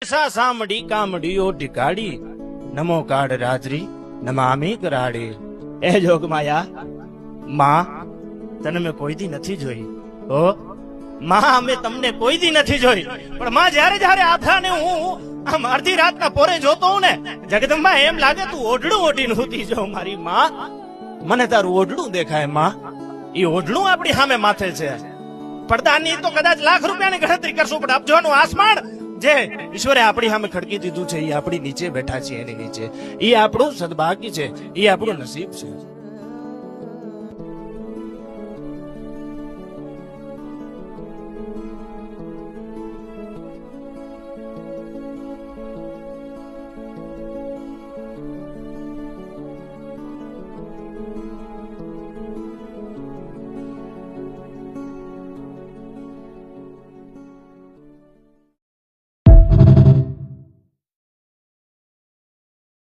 સા સામડી કામડીઓ ટીકાડી નમો કાળ રાજરી નમામી કરાડી. એ જોગમાયા માં તને મેં કોઈ દી નથી જોઈ હો માં, અમે તમને કોઈ દી નથી જોઈ. પણ માં જ્યારે જ્યારે આથાને હું આમ અડધી રાતના પોરે જોતો હું ને જગદંબા એમ લાગે તું ઓઢડું ઓઢીને સૂતી જાઉં મારી માં. મને તારું ઓઢડું દેખાય માં, એ ઓઢડું આપણી સામે માથે છે. પડદાની તો કદાચ લાખ રૂપિયાની ગણતરી કરશું, પણ અબજોનું આસમાન જે ઈશ્વરે આપણી સામે ખડકી દીધું છે એ આપણી નીચે બેઠા છે, એની નીચે. એ આપણું સદભાગ્ય છે, એ આપણું નસીબ છે.